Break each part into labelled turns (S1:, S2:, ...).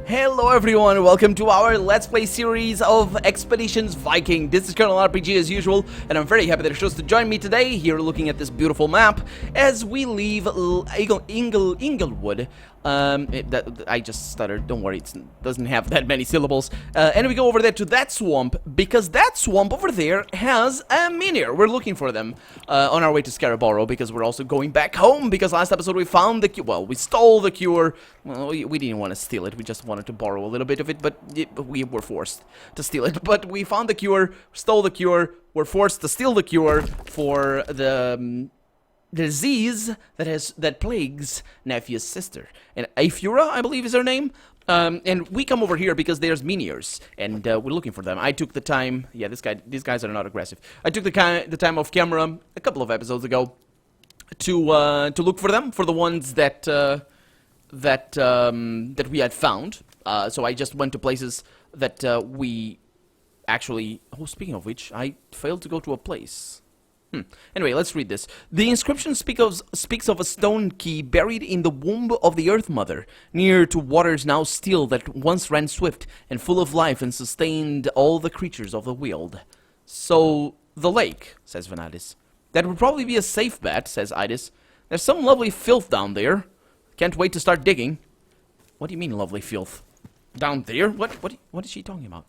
S1: Hello everyone, welcome to our Let's Play series of Expeditions Viking. This is Colonel RPG as usual, and I'm very happy that you chose to join me today here looking at this beautiful map as we leave Inglewood. I just stuttered, don't worry, it doesn't have that many syllables. And we go over there to that swamp, because that swamp over there has a minier. We're looking for them on our way to Scarborough, because we're also going back home, because last episode we found the cure. Well, we stole the cure. Well, we didn't want to steal it, we just wanted to borrow a little bit of it, but we were forced to steal it. But we found the cure, stole the cure, were forced to steal the cure for the disease that plagues Nephew's sister. And Aphura, I believe is her name. And we come over here because there's miniers, and we're looking for them. I took the time. Yeah, these guys are not aggressive. I took the time off camera a couple of episodes ago to look for them, for the ones that we had found. So I just went to places that we actually. Oh, speaking of which, I failed to go to a place. Anyway, let's read this. The inscription speaks of a stone key buried in the womb of the Earth Mother, near to waters now still that once ran swift and full of life and sustained all the creatures of the Weald. So, the lake, says Vanadis. That would probably be a safe bet, says Idis. There's some lovely filth down there. Can't wait to start digging. What do you mean, lovely filth? Down there? What is she talking about?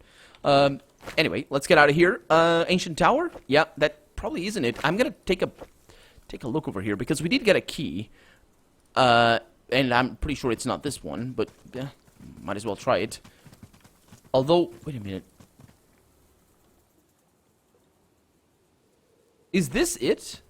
S1: Anyway, let's get out of here. Ancient tower? Yeah, that probably isn't it. I'm gonna take a look over here because we did get a key, and I'm pretty sure it's not this one, but yeah, might as well try it. Although, wait a minute, is this it?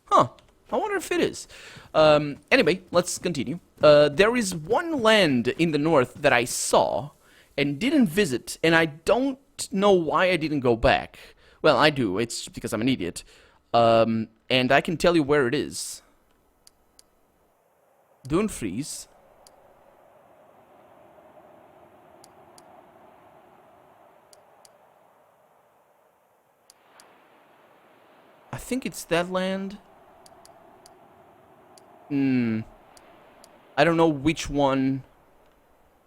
S1: Huh? I wonder if it is. Anyway, let's continue. There is one land in the north that I saw and didn't visit, and I don't know why I didn't go back. Well, I do. It's because I'm an idiot. And I can tell you where it is. Dunfries. I think it's that land. I don't know which one.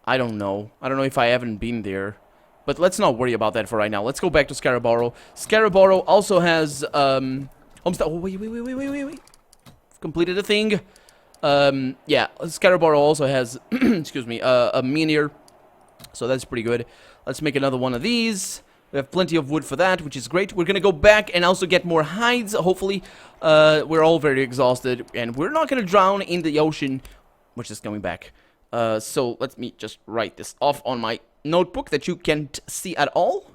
S1: I don't know. I don't know if I haven't been there. But let's not worry about that for right now. Let's go back to Scarborough. Scarborough also has, Homestead. Oh, wait. Completed a thing. Yeah, Scarborough also has, excuse me, a minier. So that's pretty good. Let's make another one of these. We have plenty of wood for that, which is great. We're gonna go back and also get more hides, hopefully. We're all very exhausted, and we're not gonna drown in the ocean. We're just going back. So let me just write this off on my notebook that you can't see at all.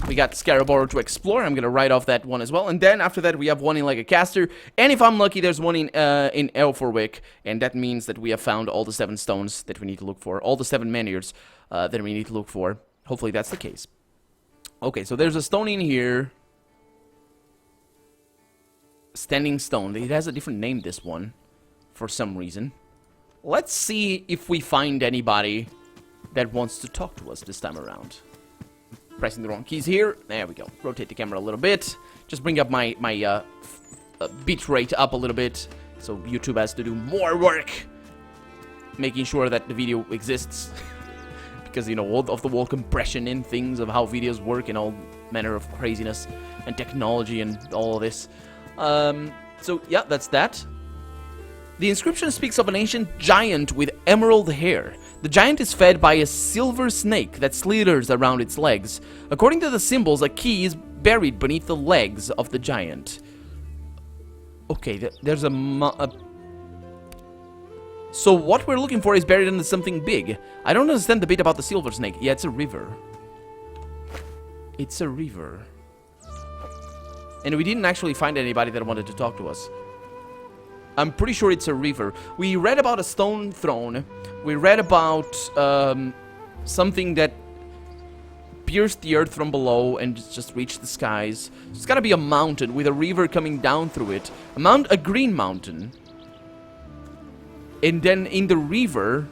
S1: We got Scarborough to explore. I'm gonna write off that one as well, and then after that we have one in Lancaster, and if I'm lucky there's one in Elforwick, and that means that we have found all the 7 stones that we need to look for, all the 7 miniers that we need to look for. Hopefully that's the case. Okay, so there's a stone in here. Standing stone. It has a different name, this one, for some reason. Let's see if we find anybody that wants to talk to us this time around. Pressing the wrong keys here. There we go. Rotate the camera a little bit. Just bring up my bit rate up a little bit, so YouTube has to do more work making sure that the video exists. Because, you know, all of the wall compression and things of how videos work and all manner of craziness and technology and all of this. So yeah, that's that. The inscription speaks of an ancient giant with emerald hair. The giant is fed by a silver snake that slithers around its legs. According to the symbols, a key is buried beneath the legs of the giant. Okay, there's so what we're looking for is buried under something big. I don't understand the bit about the silver snake. Yeah, it's a river. It's a river. And we didn't actually find anybody that wanted to talk to us. I'm pretty sure it's a river. We read about a stone throne. We read about something that pierced the earth from below and just reached the skies. It's gotta be a mountain with a river coming down through it. A green mountain. And then in the river,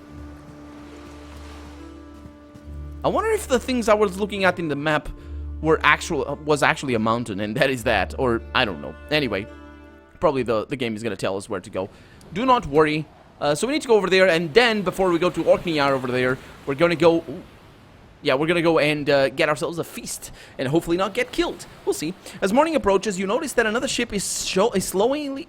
S1: I wonder if the things I was looking at in the map was actually a mountain, and that is that, or I don't know. Anyway, probably the game is gonna tell us where to go. Do not worry. So we need to go over there, and then before we go to Orkneyar over there, we're gonna go... Ooh, yeah, we're gonna go and get ourselves a feast, and hopefully not get killed. We'll see. As morning approaches, you notice that another ship is slowly,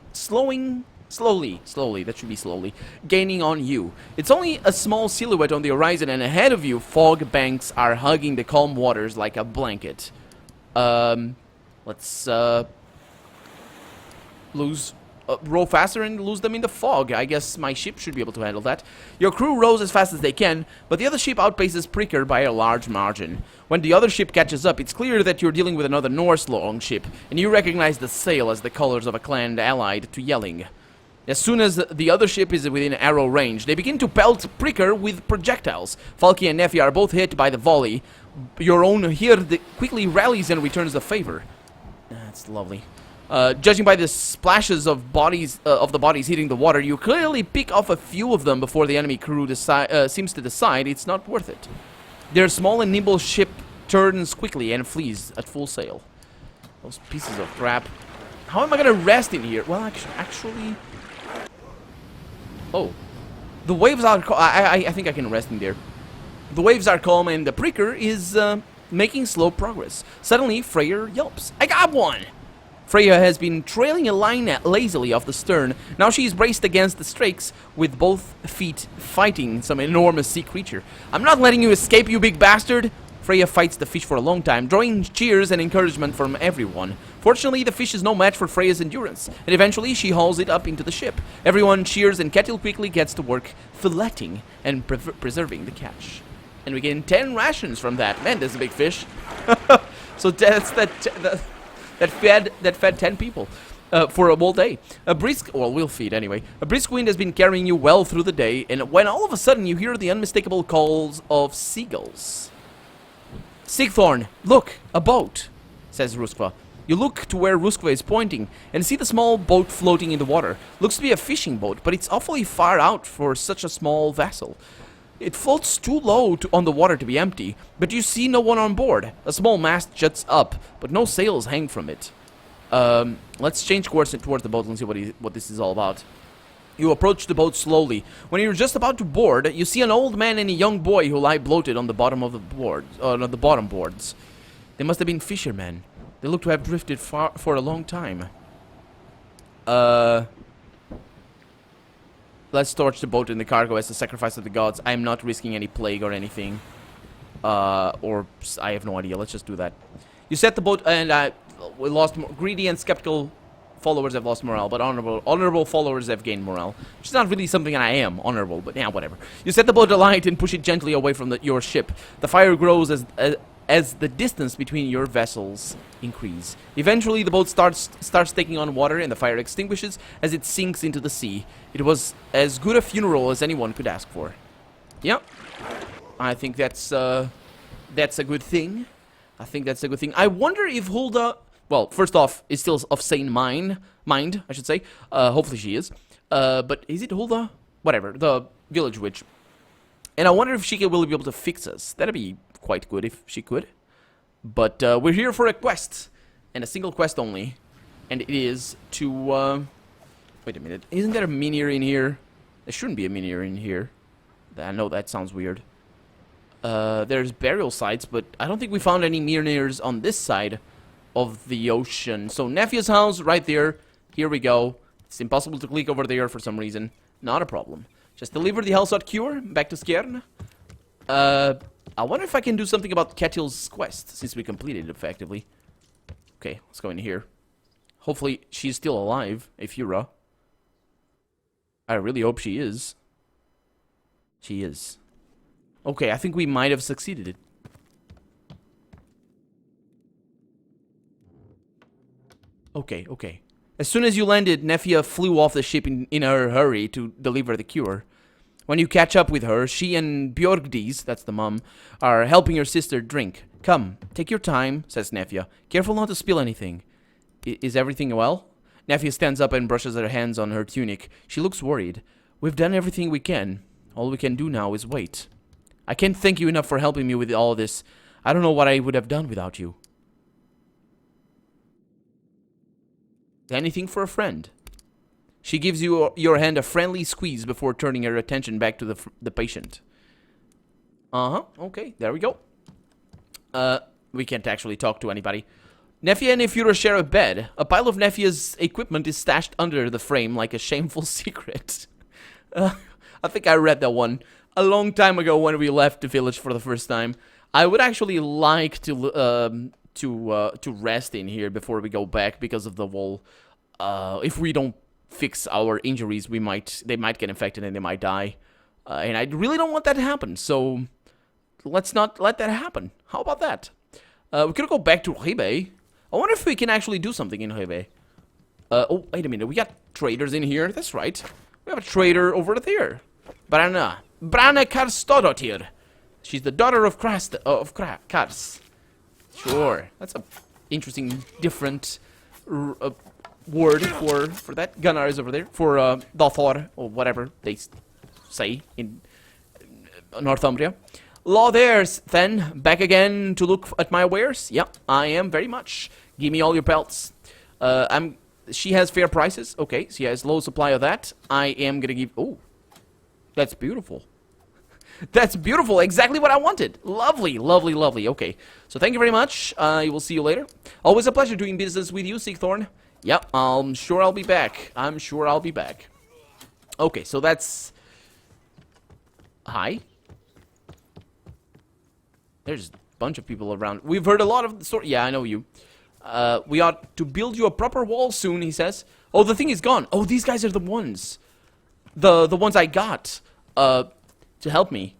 S1: that should be slowly, gaining on you. It's only a small silhouette on the horizon, and ahead of you, fog banks are hugging the calm waters like a blanket. Let's row faster and lose them in the fog. I guess my ship should be able to handle that. Your crew rows as fast as they can, but the other ship outpaces Pricker by a large margin. When the other ship catches up, it's clear that you're dealing with another Norse longship, and you recognize the sail as the colors of a clan allied to Yelling. As soon as the other ship is within arrow range, they begin to pelt Pricker with projectiles. Falky and Neffy are both hit by the volley. Your own Hird quickly rallies and returns the favor. That's lovely. Judging by the splashes of the bodies hitting the water, you clearly pick off a few of them before the enemy crew seems to decide it's not worth it. Their small and nimble ship turns quickly and flees at full sail. Those pieces of crap. How am I gonna rest in here? Well, actually... Oh. The waves are... I think I can rest in there. The waves are calm and the Pricker is making slow progress. Suddenly, Freyr yelps. I got one! Freya has been trailing a line lazily off the stern. Now she is braced against the strakes with both feet fighting some enormous sea creature. I'm not letting you escape, you big bastard! Freya fights the fish for a long time, drawing cheers and encouragement from everyone. Fortunately, the fish is no match for Freya's endurance, and eventually she hauls it up into the ship. Everyone cheers and Ketil quickly gets to work filleting and preserving the catch. And we gain 10 rations from that. Man, that's a big fish. So that's that fed 10 people for a whole day. We'll feed anyway. A brisk wind has been carrying you well through the day, and when all of a sudden you hear the unmistakable calls of seagulls. Sigthorn, look, a boat, says Ruskva. You look to where Ruskva is pointing and see the small boat floating in the water. Looks to be a fishing boat, but it's awfully far out for such a small vessel. It floats too low on the water to be empty, but you see no one on board. A small mast juts up, but no sails hang from it. Let's change course towards the boat and see what this is all about. You approach the boat slowly. When you're just about to board, you see an old man and a young boy who lie bloated on the bottom of the bottom boards. They must have been fishermen. They look to have drifted for a long time. Let's torch the boat and the cargo as a sacrifice of the gods. I'm not risking any plague or anything. Or I have no idea. Let's just do that. You set the boat and we lost greedy and skeptical followers have lost morale, but honorable followers have gained morale. Which is not really something I am, honorable, but yeah, whatever. You set the boat alight and push it gently away from your ship. The fire grows as the distance between your vessels increase. Eventually, the boat starts taking on water and the fire extinguishes as it sinks into the sea. It was as good a funeral as anyone could ask for. Yeah, I think that's a good thing. I wonder if Hulda, well, first off, is still of sane mind, I should say. Hopefully she is. But is it Hulda? Whatever, the village witch. And I wonder if she will be able to fix us. That'd be quite good if she could. But we're here for a quest, and a single quest only, and it is to wait a minute, isn't there a minier in here? There shouldn't be a minier in here. I know that sounds weird. There's burial sites, but I don't think we found any miniers on this side of the ocean. So Nephew's house right there. Here we go. It's impossible to click over there for some reason. Not a problem. Just deliver the Hellsword Cure back to Skjern. I wonder if I can do something about Ketil's quest, since we completed it effectively. Okay, let's go in here. Hopefully, she's still alive, Ephira. I really hope she is. She is. Okay, I think we might have succeeded. Okay. As soon as you landed, Nefia flew off the ship in her hurry to deliver the cure. When you catch up with her, she and Bjorgdis, that's the mum, are helping your sister drink. Come, take your time, says Nefia. Careful not to spill anything. Is everything well? Nefia stands up and brushes her hands on her tunic. She looks worried. We've done everything we can. All we can do now is wait. I can't thank you enough for helping me with all this. I don't know what I would have done without you. Anything for a friend. She gives you your hand a friendly squeeze before turning her attention back to the patient. Okay, there we go. We can't actually talk to anybody. Nefia and Ifura share a bed. A pile of Nefia's equipment is stashed under the frame like a shameful secret. I think I read that one a long time ago when we left the village for the first time. I would actually like to rest in here before we go back because of the wall. If we don't fix our injuries, they might get infected and they might die. And I really don't want that to happen, so let's not let that happen. How about that? We could go back to Ribe. I wonder if we can actually do something in Ribe. Oh, wait a minute. We got traders in here. That's right. We have a trader over there. Brana Karstodottir. She's the daughter of Kars. Sure. That's a interesting, different word for that. Gunnar is over there. For Dothor, or whatever they say in Northumbria. Law there's then back again to look at my wares. Yep, I am very much. Give me all your pelts. She has fair prices. Okay, she has low supply of that. I am gonna give. Oh, that's beautiful. That's beautiful. Exactly what I wanted. Lovely, lovely, lovely. Okay, so thank you very much. I will see you later. Always a pleasure doing business with you, Sigthorn. Yep, I'm sure I'll be back. I'm sure I'll be back. Okay, so that's. Hi. There's a bunch of people around. We've heard a lot of the story. Yeah, I know you. We ought to build you a proper wall soon, he says. Oh, the thing is gone. Oh, these guys are the ones. The ones I got. To help me.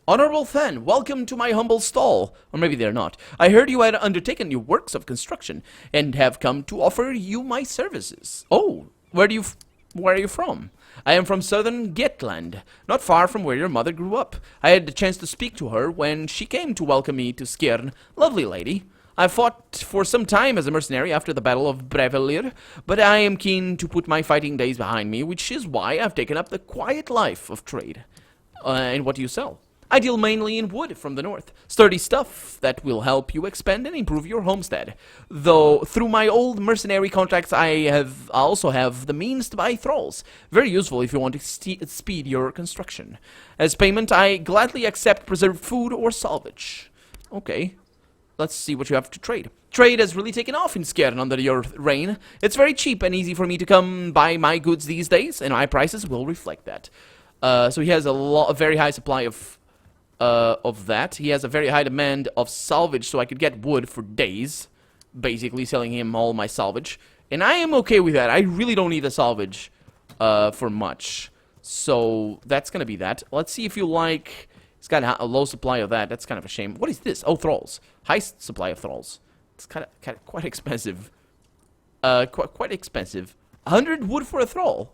S1: Honorable Then, welcome to my humble stall. Or maybe they're not. I heard you had undertaken new works of construction and have come to offer you my services. Oh, where are you from? I am from southern Getland, not far from where your mother grew up. I had the chance to speak to her when she came to welcome me to Skjern. Lovely lady. I fought for some time as a mercenary after the Battle of Brevelir, but I am keen to put my fighting days behind me, which is why I've taken up the quiet life of trade. And what do you sell? I deal mainly in wood from the north. Sturdy stuff that will help you expand and improve your homestead. Though, through my old mercenary contracts, I also have the means to buy thralls. Very useful if you want to speed your construction. As payment, I gladly accept preserved food or salvage. Okay, let's see what you have to trade. Trade has really taken off in Skjern under your reign. It's very cheap and easy for me to come buy my goods these days, and my prices will reflect that. So he has a very high supply of that. He has a very high demand of salvage, so I could get wood for days, basically selling him all my salvage. And I am okay with that. I really don't need the salvage for much. So that's going to be that. Let's see if you like... He's got a low supply of that. That's kind of a shame. What is this? Oh, thralls. High supply of thralls. It's kind of quite expensive. Quite expensive. 100 wood for a thrall.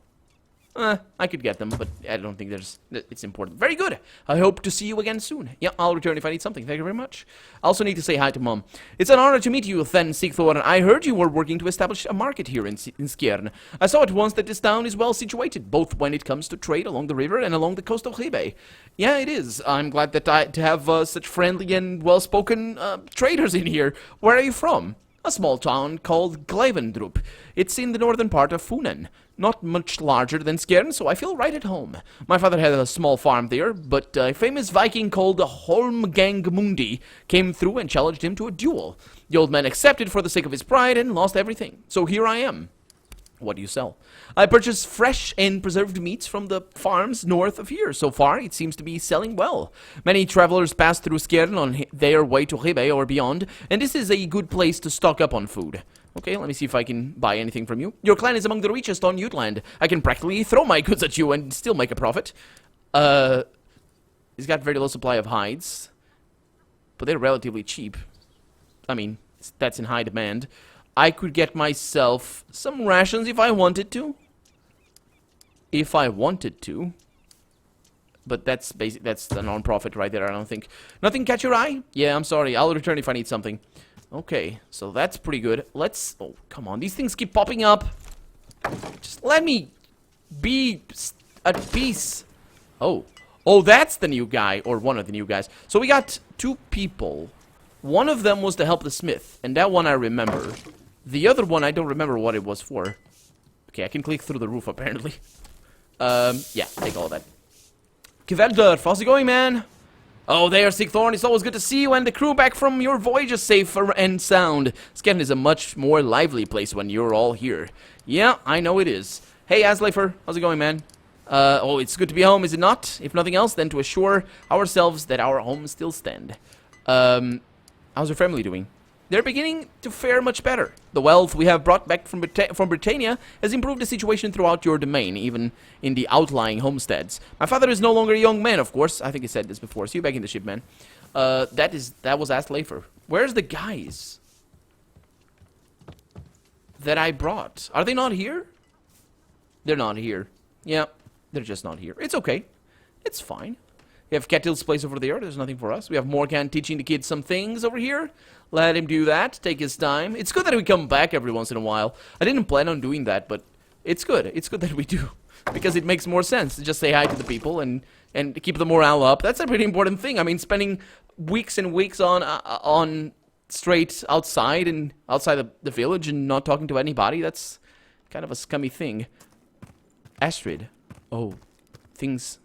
S1: I could get them, but I don't think it's important. Very good. I hope to see you again soon. Yeah, I'll return if I need something. Thank you very much. I also need to say hi to Mom. It's an honor to meet you, Then Sigthor. I heard you were working to establish a market here in Skjern. I saw at once that this town is well situated, both when it comes to trade along the river and along the coast of Ribe. Yeah, it is. I'm glad that to have such friendly and well-spoken traders in here. Where are you from? A small town called Glevendrup. It's in the northern part of Funen. Not much larger than Skjern, so I feel right at home. My father had a small farm there, but a famous Viking called Holmgang came through and challenged him to a duel. The old man accepted for the sake of his pride and lost everything. So here I am. What do you sell? I purchase fresh and preserved meats from the farms north of here. So far, it seems to be selling well. Many travelers pass through Skjern on their way to Ribe or beyond, and this is a good place to stock up on food. Okay, let me see if I can buy anything from you. Your clan is among the richest on Jutland. I can practically throw my goods at you and still make a profit. He's got very low supply of hides, but they're relatively cheap. I mean, that's in high demand. I could get myself some rations if I wanted to. If I wanted to. But that's basic. That's the non-profit right there, I don't think. Nothing catch your eye? Yeah, I'm sorry. I'll return if I need something. Okay, so that's pretty good. Let's... Oh, come on. These things keep popping up. Just let me be at peace. Oh. Oh, that's the new guy. Or one of the new guys. So we got two people. One of them was to help the smith. And that one I remember. The other one, I don't remember what it was for. Okay, I can click through the roof, apparently. Yeah, take all that. Kveldorf, how's it going, man? Oh, there, Sigthorn. It's always good to see you and the crew back from your voyages safe and sound. Skaven is a much more lively place when you're all here. Yeah, I know it is. Hey, Asleifer, how's it going, man? Oh, it's good to be home, is it not? If nothing else, then to assure ourselves that our homes still stand. How's your family doing? They're beginning to fare much better. The wealth we have brought back from Britannia has improved the situation throughout your domain, even in the outlying homesteads. My father is no longer a young man, of course. I think I said this before. See you back in the ship, man. That was Asleifer. Where's the guys that I brought? Are they not here? They're not here. Yeah, they're just not here. It's okay. It's fine. We have Ketil's place over there. There's nothing for us. We have Morgan teaching the kids some things over here. Let him do that. Take his time. It's good that we come back every once in a while. I didn't plan on doing that, but it's good. It's good that we do. Because it makes more sense to just say hi to the people and keep the morale up. That's a pretty important thing. I mean, spending weeks and weeks on straight outside the village and not talking to anybody, that's kind of a scummy thing. Astrid. Oh, things...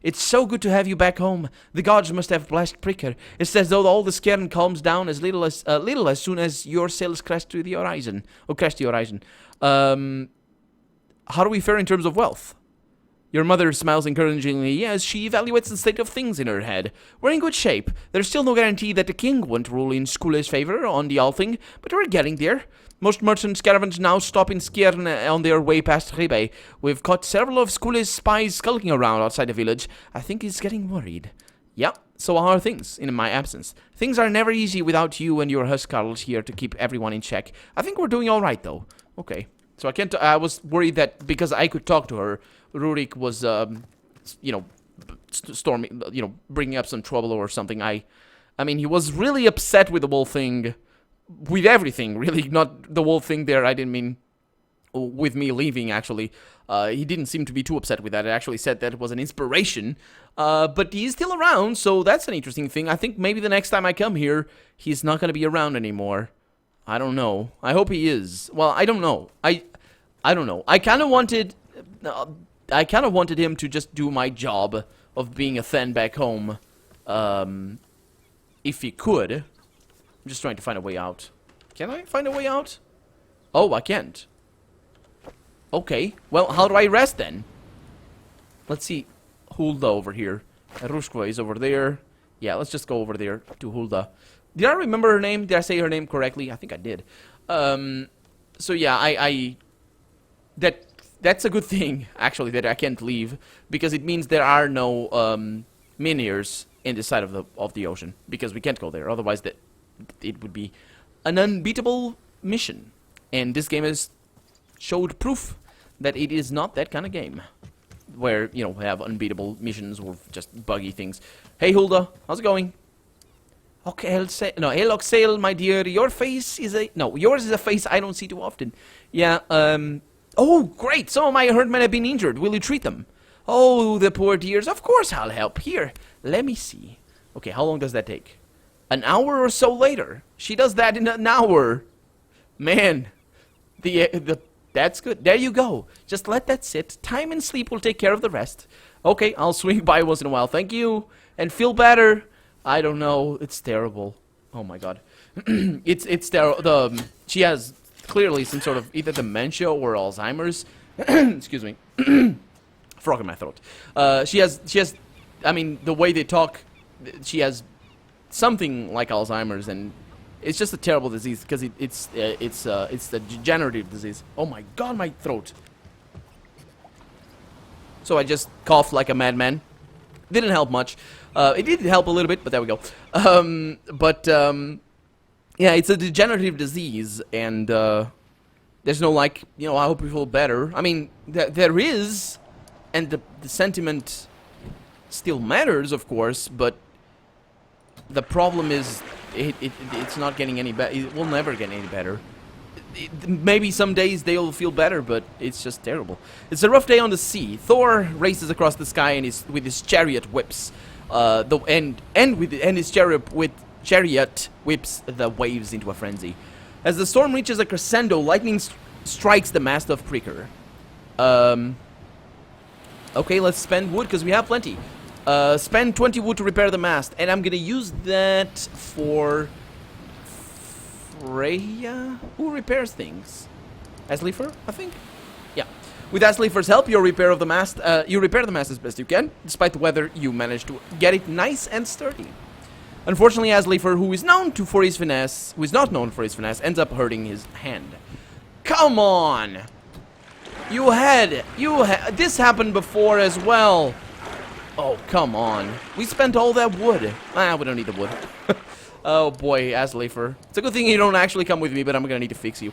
S1: It's so good to have you back home. The gods must have blessed Pricker. It's as though all the scaring calms down as little as soon as your sails crest to the horizon. Oh, crest the horizon. How do we fare in terms of wealth? Your mother smiles encouragingly as she evaluates the state of things in her head. We're in good shape. There's still no guarantee that the king won't rule in Skule's favor on the Althing, but we're getting there. Most merchant caravans now stop in Skjern on their way past Ribe. We've caught several of Skule's spies skulking around outside the village. I think he's getting worried. Yeah, so how are things in my absence? Things are never easy without you and your Huskarls here to keep everyone in check. I think we're doing all right, though. Okay. So I was worried that because I could talk to her, Rurik was, storming, bringing up some trouble or something. I mean, he was really upset with the whole thing. With everything, really, not the whole thing there. I didn't mean with me leaving, actually. He didn't seem to be too upset with that. I actually said that it was an inspiration. But he's still around, so that's an interesting thing. I think maybe the next time I come here, he's not going to be around anymore. I don't know. I hope he is. Well, I don't know. I don't know. I kind of wanted him to just do my job of being a Then back home. If he could. I'm just trying to find a way out. Can I find a way out? Oh, I can't. Okay. Well, how do I rest then? Let's see. Hulda over here. Rushkva is over there. Yeah, let's just go over there to Hulda. Did I remember her name? Did I say her name correctly? I think I did. So yeah, that's a good thing, actually, that I can't leave. Because it means there are no Minirs in this side of the ocean. Because we can't go there. Otherwise, it would be an unbeatable mission. And this game has showed proof that it is not that kind of game. Where, we have unbeatable missions or just buggy things. Hey, Hulda, how's it going? Okay, hey, Loxale, my dear, yours is a face I don't see too often. Yeah, oh, great, some of my herdmen have been injured. Will you treat them? Oh, the poor dears, of course I'll help. Here, let me see. Okay, how long does that take? An hour or so later. She does that in an hour. Man, that's good. There you go. Just let that sit. Time and sleep will take care of the rest. Okay, I'll swing by once in a while. Thank you. And feel better. I don't know. It's terrible. Oh my god. It's terrible. She has clearly some sort of either dementia or Alzheimer's. Excuse me. Frog in my throat. She has. I mean, the way they talk, she has something like Alzheimer's, and it's just a terrible disease because it's a degenerative disease. Oh my god, my throat. So I just coughed like a madman. Didn't help much. It did help a little bit, but there we go. Yeah, it's a degenerative disease, and there's no I hope you feel better. I mean, there is, and the sentiment still matters, of course, but the problem is it's not getting any better. It will never get any better. Maybe some days they'll feel better, but it's just terrible. It's a rough day on the sea. Thor races across the sky with his chariot whips, his chariot whips the waves into a frenzy. As the storm reaches a crescendo, lightning strikes the mast of Pricker. Okay, let's spend wood because we have plenty. Spend 20 wood to repair the mast, and I'm gonna use that for Freya, who repairs things. Asleefer, I think. Yeah. With Asleefer's help, you repair the mast as best you can. Despite the weather, you manage to get it nice and sturdy. Unfortunately, Asleefer, who is not known for his finesse, ends up hurting his hand. Come on! This happened before as well. Oh, come on. We spent all that wood. Ah, we don't need the wood. Oh boy, Asleefer. It's a good thing you don't actually come with me, but I'm gonna need to fix you.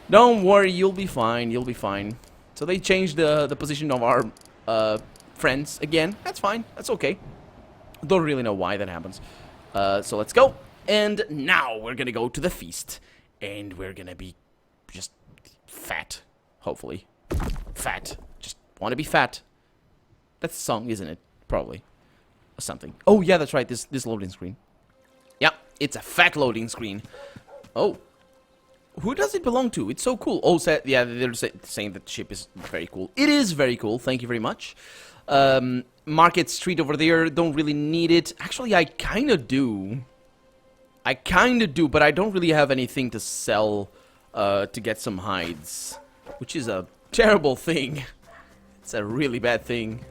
S1: Don't worry, you'll be fine, you'll be fine. So they changed the position of our friends again. That's fine, that's okay. Don't really know why that happens. So let's go. And now we're gonna go to the feast. And we're gonna be just fat, hopefully. Fat. Just want to be fat. That's a song, isn't it? Probably. Or something. Oh, yeah, that's right. This loading screen. Yeah, it's a fat loading screen. Oh. Who does it belong to? It's so cool. Oh, yeah, they're saying that the ship is very cool. It is very cool. Thank you very much. Market Street over there. Don't really need it. Actually, I kind of do. But I don't really have anything to sell to get some hides. Which is a terrible thing. It's a really bad thing.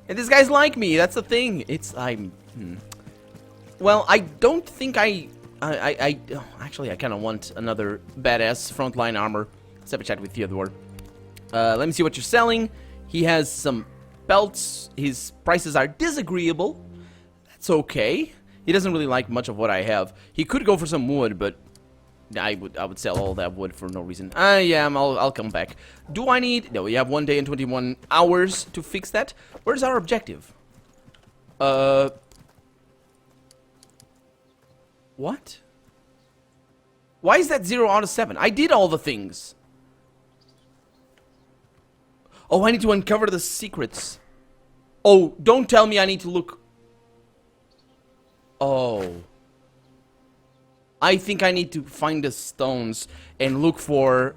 S1: And this guy's like me, that's the thing. Well, I don't think actually, I kind of want another badass frontline armor. Let's have a chat with Theodore. Let me see what you're selling. He has some belts. His prices are disagreeable. That's okay. He doesn't really like much of what I have. He could go for some wood, but I would sell all that wood for no reason. Yeah, I'll come back. Do I need... No, we have 1 day and 21 hours to fix that. Where's our objective? What? Why is that 0 out of 7? I did all the things. Oh, I need to uncover the secrets. Oh, don't tell me I need to look... Oh... I think I need to find the stones and look for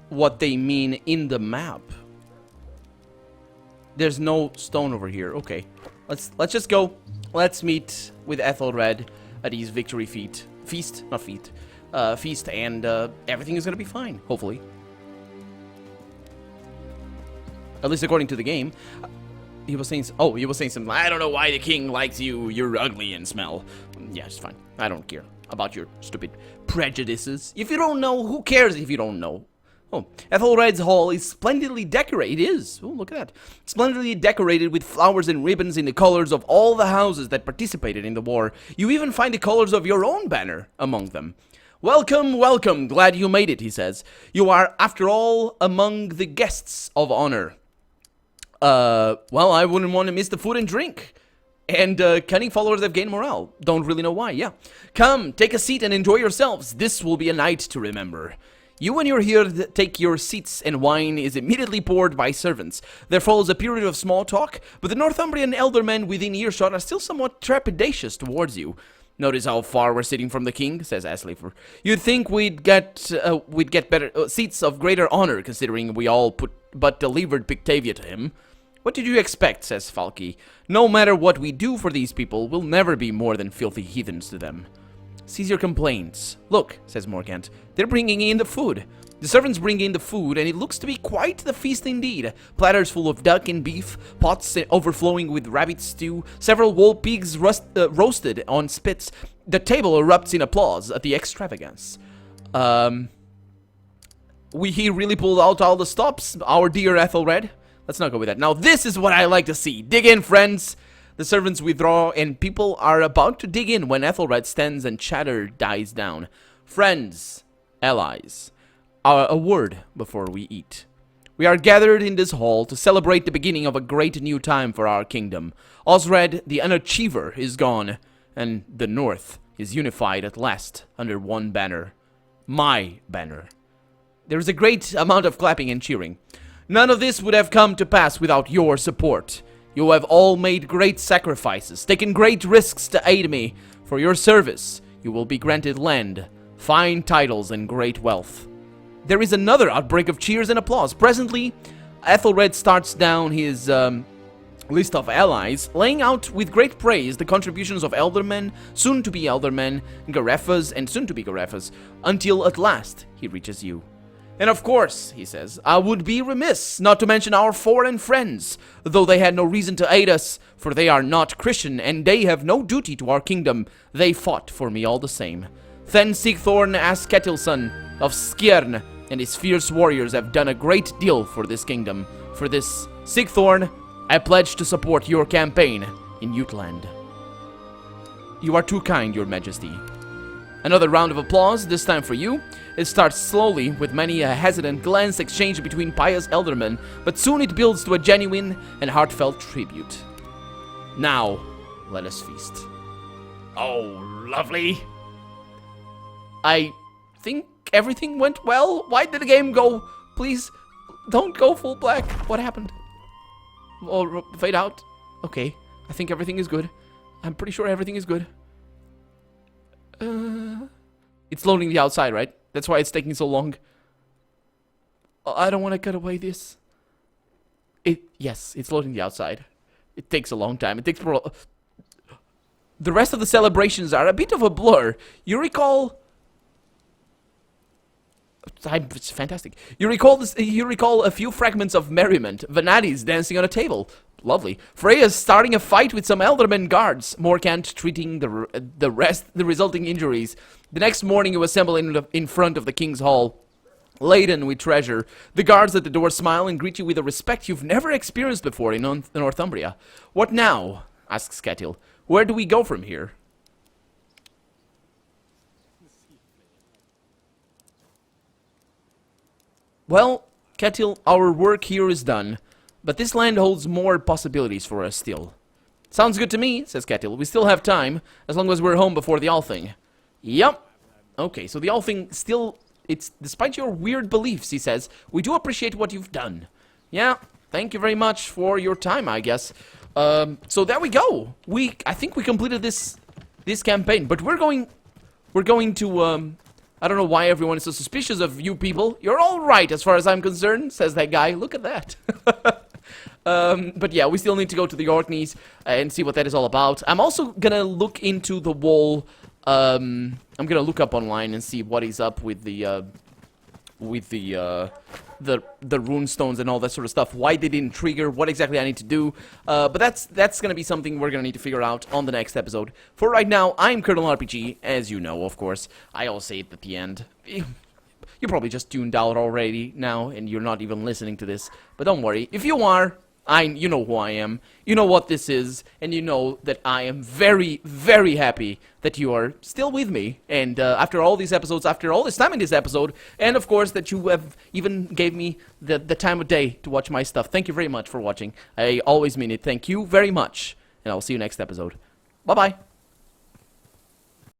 S1: what they mean in the map. There's no stone over here. Okay. Let's just go. Let's meet with Ethelred at his victory feast, and everything is gonna be fine, hopefully. At least according to the game. He was saying something. I don't know why the king likes you. You're ugly and smell. Yeah, it's fine. I don't care about your stupid prejudices. If you don't know, who cares if you don't know? Oh, Ethelred's hall is splendidly decorated. It is. Oh, look at that. Splendidly decorated with flowers and ribbons in the colors of all the houses that participated in the war. You even find the colors of your own banner among them. Welcome, welcome. Glad you made it, he says. You are, after all, among the guests of honor. Well, I wouldn't want to miss the food and drink. And, cunning followers have gained morale. Don't really know why, yeah. Come, take a seat and enjoy yourselves. This will be a night to remember. You and your here take your seats, and wine is immediately poured by servants. There follows a period of small talk, but the Northumbrian eldermen within earshot are still somewhat trepidatious towards you. Notice how far we're sitting from the king, says Asleefer. You'd think we'd get better seats of greater honor, considering we all but delivered Pictavia to him. What did you expect, says Falky. No matter what we do for these people, we'll never be more than filthy heathens to them. Cease your complaints. Look, says Morgant, they're bringing in the food. The servants bring in the food, and it looks to be quite the feast indeed. Platters full of duck and beef, pots overflowing with rabbit stew, several whole pigs roasted on spits. The table erupts in applause at the extravagance. He really pulled out all the stops, our dear Ethelred. Let's not go with that. Now, this is what I like to see. Dig in, friends. The servants withdraw, and people are about to dig in when Ethelred stands and chatter dies down. Friends, allies, a word before we eat. We are gathered in this hall to celebrate the beginning of a great new time for our kingdom. Osred, the Unachiever, is gone, and the North is unified at last under one banner. My banner. There is a great amount of clapping and cheering. None of this would have come to pass without your support. You have all made great sacrifices, taken great risks to aid me. For your service, you will be granted land, fine titles, and great wealth. there is another outbreak of cheers and applause. Presently, Ethelred starts down his list of allies, laying out with great praise the contributions of eldermen, soon-to-be eldermen, Garefas, and soon-to-be Garefas, until at last he reaches you. And of course, he says, I would be remiss not to mention our foreign friends, though they had no reason to aid us, for they are not Christian, and they have no duty to our kingdom. They fought for me all the same. Then Sigthorn Asketilson of Skjern and his fierce warriors have done a great deal for this kingdom. For this, Sigthorn, I pledge to support your campaign in Jutland. You are too kind, your majesty. Another round of applause, this time for you. It starts slowly, with many a hesitant glance exchanged between pious eldermen, but soon it builds to a genuine and heartfelt tribute. Now, let us feast. Oh, lovely. I think everything went well. Why did the game go? Please, don't go full black. What happened? Or fade out? Okay, I think everything is good. I'm pretty sure everything is good. It's loading the outside, right? That's why it's taking so long. I don't want to cut away this. Yes, it's loading the outside. It takes a long time. It takes the rest of the celebrations are a bit of a blur. You recall... It's fantastic. You recall a few fragments of merriment. Vanadis dancing on a table. Lovely. Freya's starting a fight with some eldermen guards. Morkant treating the resulting injuries. The next morning you assemble in front of the king's hall, laden with treasure. The guards at the door smile and greet you with a respect you've never experienced before in Northumbria. What now? Asks Ketil. Where do we go from here? Well, Ketil, our work here is done, but this land holds more possibilities for us still. Sounds good to me, says Ketil. We still have time, as long as we're home before the Althing. Yep. Okay, so the Althing still... It's despite your weird beliefs, he says, we do appreciate what you've done. Yeah, thank you very much for your time, I guess. So there we go. I think we completed this campaign, but we're going to... I don't know why everyone is so suspicious of you people. You're all right as far as I'm concerned, says that guy. Look at that. But yeah, we still need to go to the Orkneys and see what that is all about. I'm also gonna look into the wall. I'm gonna look up online and see what is up with the rune stones and all that sort of stuff. Why they didn't trigger, what exactly I need to do. But that's gonna be something we're gonna need to figure out on the next episode. For right now, I'm Colonel RPG, as you know, of course. I always say it at the end. You probably just tuned out already now, and you're not even listening to this. But don't worry, if you are, you know who I am, you know what this is, and you know that I am very, very happy that you are still with me, and after all these episodes, after all this time in this episode, and of course that you have even gave me the time of day to watch my stuff. Thank you very much for watching. I always mean it. Thank you very much, and I'll see you next episode. Bye-bye.